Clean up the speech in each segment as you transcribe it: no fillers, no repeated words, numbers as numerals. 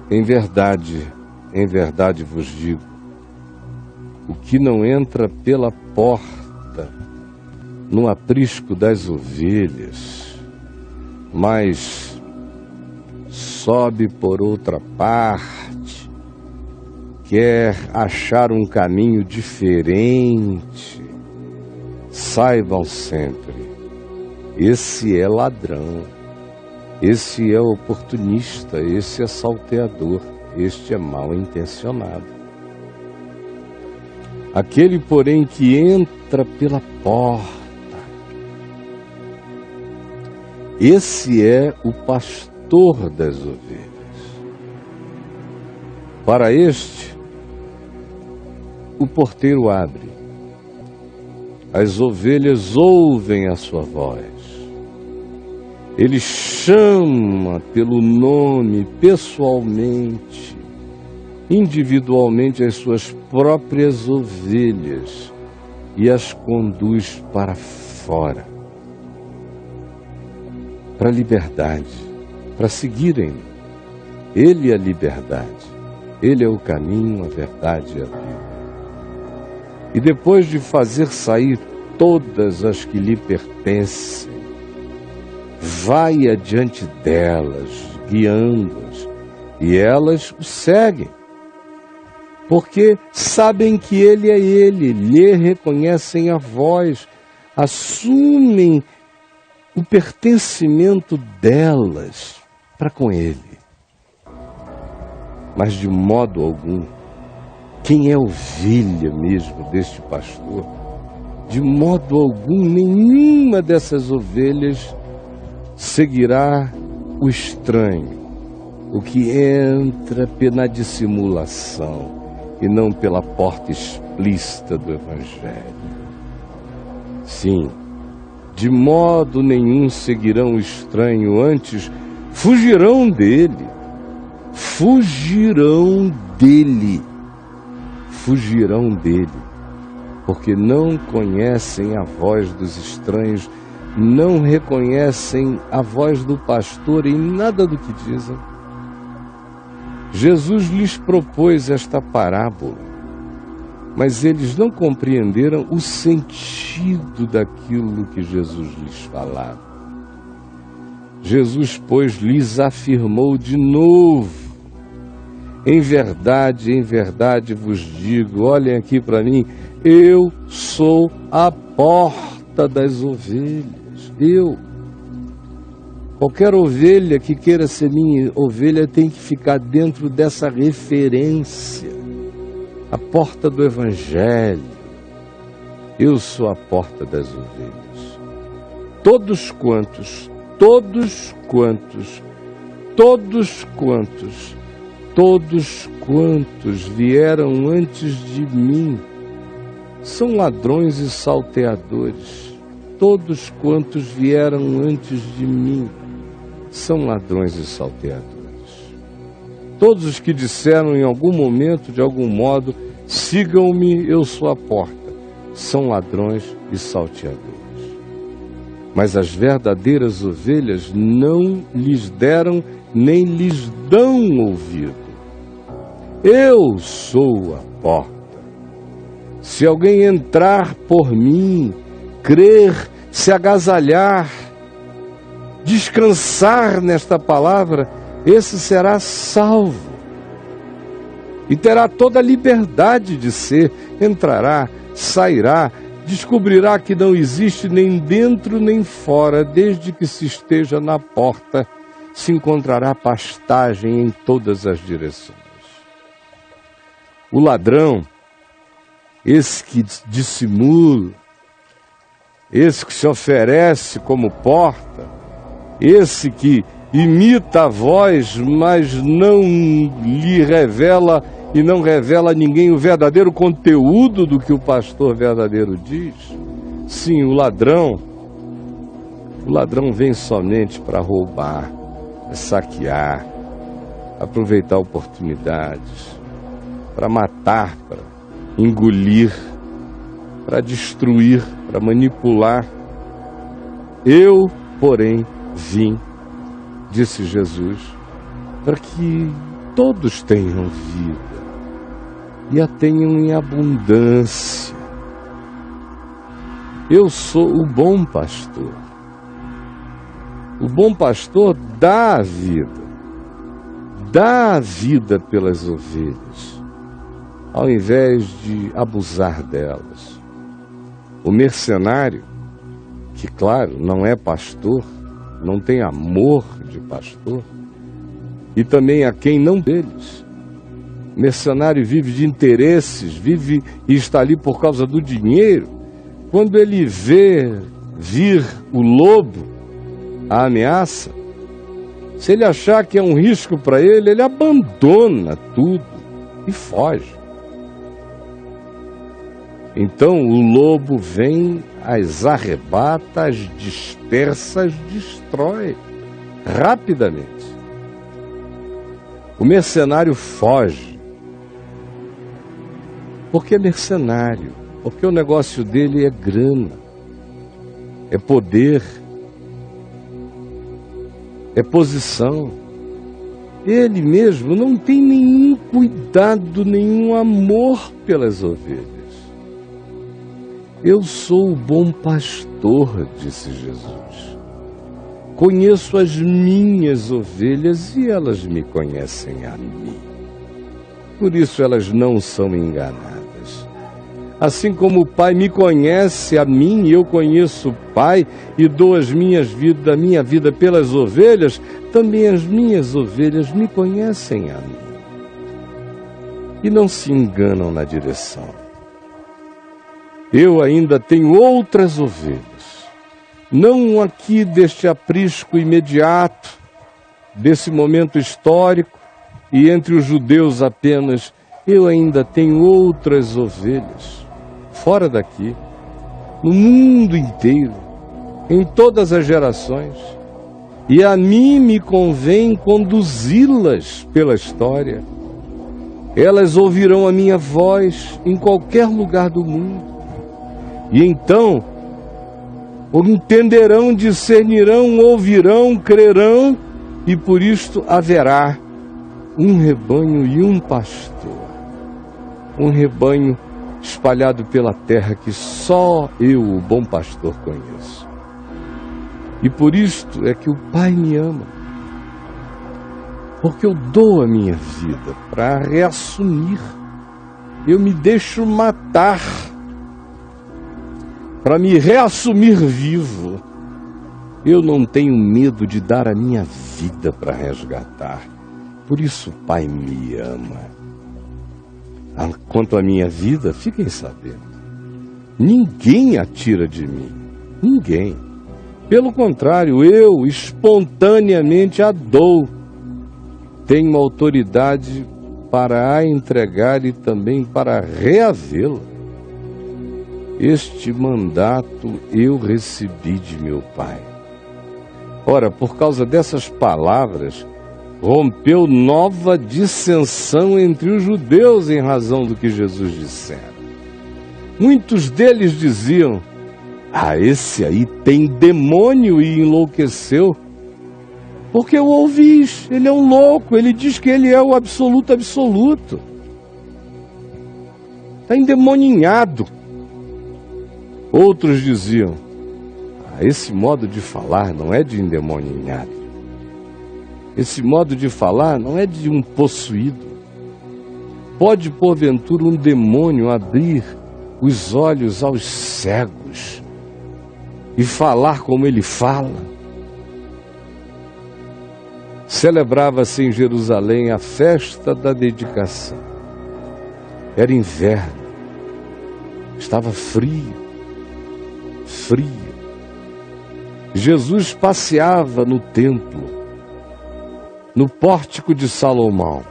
em verdade vos digo, o que não entra pela porta no aprisco das ovelhas, mas sobe por outra parte, quer achar um caminho diferente, saibam sempre, esse é ladrão, esse é oportunista, esse é salteador, este é mal intencionado. Aquele, porém, que entra pela porta, esse é o pastor das ovelhas. Para este, o porteiro abre. As ovelhas ouvem a sua voz. Ele chama pelo nome, pessoalmente, individualmente as suas próprias ovelhas e as conduz para fora, para a liberdade, para seguirem. Ele é a liberdade, Ele é o caminho, a verdade e a vida. E depois de fazer sair todas as que lhe pertencem, vai adiante delas, guiando-as, e elas o seguem, porque sabem que Ele é Ele, lhe reconhecem a voz, assumem o pertencimento delas para com Ele. Mas de modo algum, quem é ovelha mesmo deste pastor, de modo algum, nenhuma dessas ovelhas seguirá o estranho, o que entra pela dissimulação e não pela porta explícita do Evangelho. Sim, de modo nenhum seguirão o estranho, antes fugirão dele, porque não conhecem a voz dos estranhos, não reconhecem a voz do pastor em nada do que dizem. Jesus lhes propôs esta parábola, mas eles não compreenderam o sentido daquilo que Jesus lhes falava. Jesus, pois, lhes afirmou de novo: em verdade vos digo, olhem aqui para mim, eu sou a porta das ovelhas. Qualquer ovelha que queira ser minha ovelha tem que ficar dentro dessa referência, a porta do Evangelho. Eu sou a porta das ovelhas. Todos quantos vieram antes de mim são ladrões e salteadores. Todos quantos vieram antes de mim são ladrões e salteadores. Todos os que disseram em algum momento, de algum modo, sigam-me, eu sou a porta, são ladrões e salteadores. Mas as verdadeiras ovelhas não lhes deram nem lhes dão ouvido. Eu sou a porta. Se alguém entrar por mim, crer, se agasalhar, descansar nesta palavra, esse será salvo e terá toda a liberdade de ser. Entrará, sairá, descobrirá que não existe nem dentro nem fora, desde que se esteja na porta, se encontrará pastagem em todas as direções. O ladrão, esse que dissimula, esse que se oferece como porta, esse que imita a voz, mas não lhe revela e não revela a ninguém o verdadeiro conteúdo do que o pastor verdadeiro diz. Sim, o ladrão vem somente para roubar, saquear, aproveitar oportunidades, para matar, para engolir, para destruir, para manipular. Eu, porém, vim, disse Jesus, para que todos tenham vida e a tenham em abundância. Eu sou o bom pastor. O bom pastor dá a vida pelas ovelhas, ao invés de abusar delas. O mercenário, que claro, não é pastor, não tem amor de pastor, e também a quem não deles. O mercenário vive de interesses, vive e está ali por causa do dinheiro. Quando ele vê vir o lobo, a ameaça, se ele achar que é um risco para ele, ele abandona tudo e foge. Então o lobo vem, as arrebata, as dispersa, as destrói rapidamente. O mercenário foge, porque é mercenário, porque o negócio dele é grana, é poder, é posição. Ele mesmo não tem nenhum cuidado, nenhum amor pelas ovelhas. Eu sou o bom pastor, disse Jesus. Conheço as minhas ovelhas e elas me conhecem a mim. Por isso elas não são enganadas. Assim como o Pai me conhece a mim, e eu conheço o Pai e dou a minha vida pelas ovelhas, também as minhas ovelhas me conhecem a mim. E não se enganam na direção. Eu ainda tenho outras ovelhas, não aqui deste aprisco imediato, desse momento histórico, e entre os judeus apenas, eu ainda tenho outras ovelhas, fora daqui, no mundo inteiro, em todas as gerações, e a mim me convém conduzi-las pela história. Elas ouvirão a minha voz em qualquer lugar do mundo. E então, entenderão, discernirão, ouvirão, crerão, e por isto haverá um rebanho e um pastor. Um rebanho espalhado pela terra que só eu, o bom pastor, conheço. E por isto é que o Pai me ama. Porque eu dou a minha vida para reassumir. Eu me deixo matar para me reassumir vivo. Eu não tenho medo de dar a minha vida para resgatar. Por isso o Pai me ama. Quanto à minha vida, fiquem sabendo. Ninguém a tira de mim. Ninguém. Pelo contrário, eu espontaneamente a dou. Tenho autoridade para a entregar e também para reavê-la. Este mandato eu recebi de meu Pai. Ora, por causa dessas palavras, rompeu nova dissensão entre os judeus em razão do que Jesus dissera. Muitos deles diziam: esse aí tem demônio e enlouqueceu. Porque eu ouvi, ele é um louco, ele diz que ele é o absoluto absoluto. Está endemoninhado. Outros diziam: esse modo de falar não é de endemoninhado. Esse modo de falar não é de um possuído. Pode, porventura, um demônio abrir os olhos aos cegos e falar como ele fala? Celebrava-se em Jerusalém a festa da dedicação. Era inverno. Estava frio. Jesus passeava no templo, no pórtico de Salomão.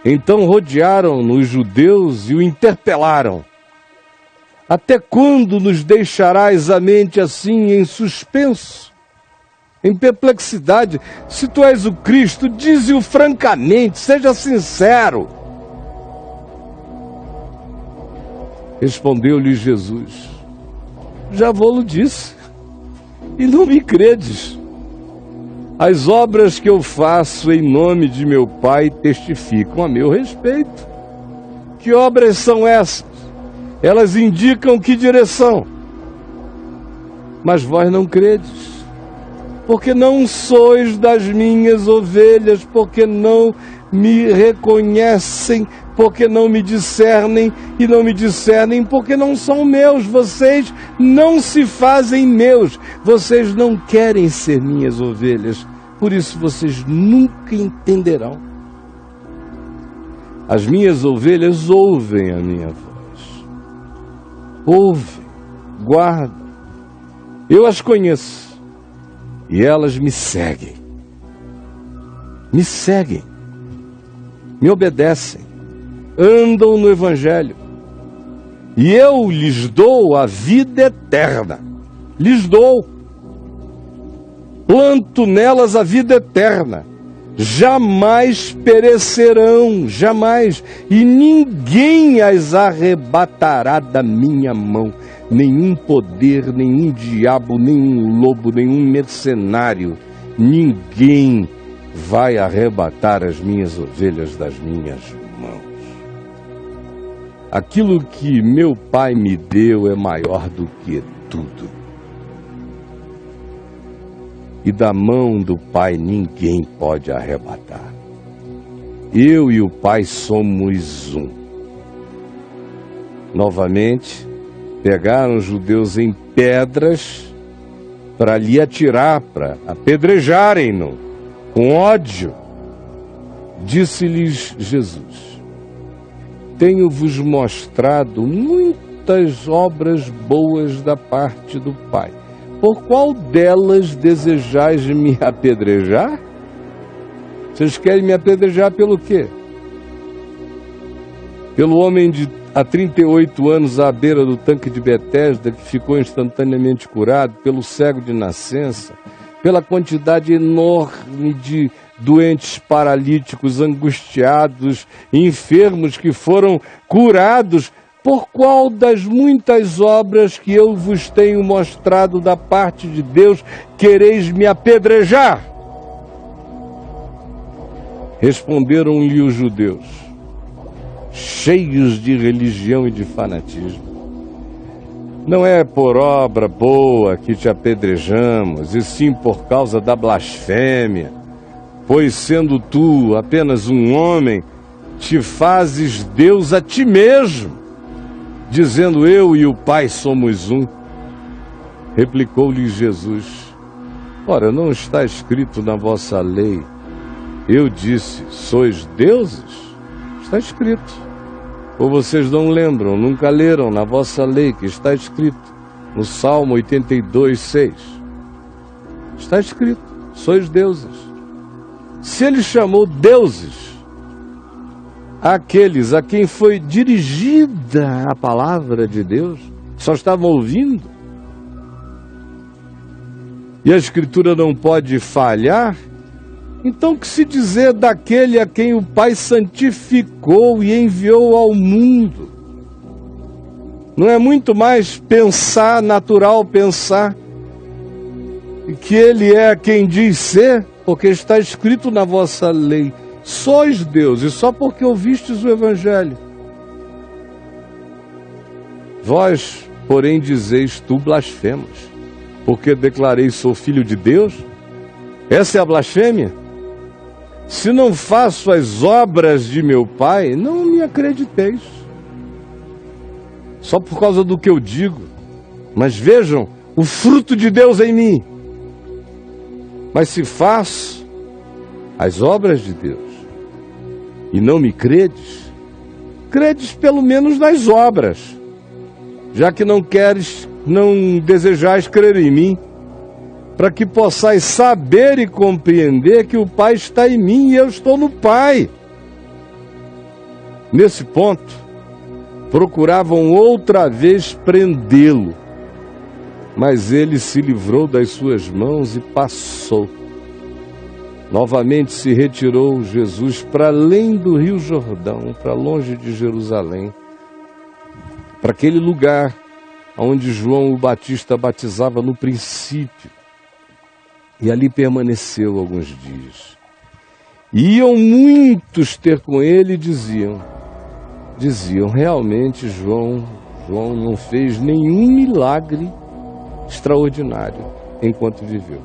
Então rodearam-no os judeus e o interpelaram: até quando nos deixarás a mente assim em suspenso, em perplexidade? Se tu és o Cristo, dize-o francamente, seja sincero. Respondeu-lhe Jesus: já vou-lo disse, e não me credes. As obras que eu faço em nome de meu Pai testificam a meu respeito. Que obras são essas? Elas indicam que direção? Mas vós não credes, porque não sois das minhas ovelhas, porque não me reconhecem, porque não me discernem, e não me discernem porque não são meus. Vocês não se fazem meus, vocês não querem ser minhas ovelhas, por isso vocês nunca entenderão. As minhas ovelhas ouvem a minha voz, ouvem, guardam, eu as conheço, e elas me seguem, me obedecem, andam no Evangelho, e eu lhes dou a vida eterna, planto nelas a vida eterna, jamais perecerão, jamais, e ninguém as arrebatará da minha mão, nenhum poder, nenhum diabo, nenhum lobo, nenhum mercenário, ninguém vai arrebatar as minhas ovelhas das minhas mãos. Aquilo que meu Pai me deu é maior do que tudo. E da mão do Pai ninguém pode arrebatar. Eu e o Pai somos um. Novamente, pegaram os judeus em pedras para lhe atirar, para apedrejarem-no com ódio. Disse-lhes Jesus: tenho-vos mostrado muitas obras boas da parte do Pai. Por qual delas desejais me apedrejar? Vocês querem me apedrejar pelo quê? Pelo homem há 38 anos à beira do tanque de Betesda, que ficou instantaneamente curado, pelo cego de nascença, pela quantidade enorme de doentes paralíticos, angustiados, enfermos que foram curados. Por qual das muitas obras que eu vos tenho mostrado da parte de Deus quereis me apedrejar? Responderam-lhe os judeus, cheios de religião e de fanatismo: não é por obra boa que te apedrejamos, e sim por causa da blasfêmia, pois sendo tu apenas um homem, te fazes Deus a ti mesmo, dizendo eu e o Pai somos um. Replicou-lhe Jesus: ora, não está escrito na vossa lei, eu disse, sois deuses? Está escrito. Ou vocês não lembram, nunca leram na vossa lei que está escrito no Salmo 82:6? Está escrito, sois deuses. Se ele chamou deuses aqueles a quem foi dirigida a palavra de Deus, só estavam ouvindo, e a Escritura não pode falhar, então que se dizer daquele a quem o Pai santificou e enviou ao mundo? Não é muito mais natural pensar que ele é quem diz ser, porque está escrito na vossa lei, sois deuses, só porque ouvistes o Evangelho. Vós, porém, dizeis, tu blasfemas, porque declarei sou filho de Deus? Essa é a blasfêmia? Se não faço as obras de meu Pai, não me acrediteis. Só por causa do que eu digo. Mas vejam o fruto de Deus em mim. Mas se faço as obras de Deus e não me credes, credes pelo menos nas obras, já que não desejais crer em mim, para que possais saber e compreender que o Pai está em mim e eu estou no Pai. Nesse ponto, procuravam outra vez prendê-lo, mas ele se livrou das suas mãos e passou. Novamente se retirou Jesus para além do Rio Jordão, para longe de Jerusalém, para aquele lugar onde João o Batista batizava no princípio. E ali permaneceu alguns dias. Iam muitos ter com ele e diziam, realmente João não fez nenhum milagre extraordinário enquanto viveu.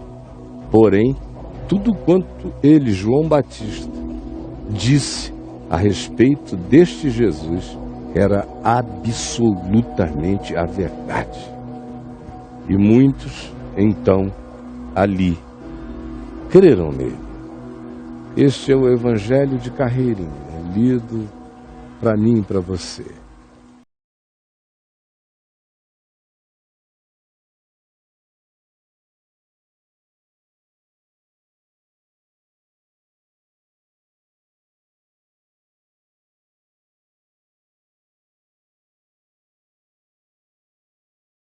Porém, tudo quanto ele, João Batista, disse a respeito deste Jesus era absolutamente a verdade. E muitos, então, ali, creram nele. Este é o Evangelho de Carreirinha, lido para mim e para você.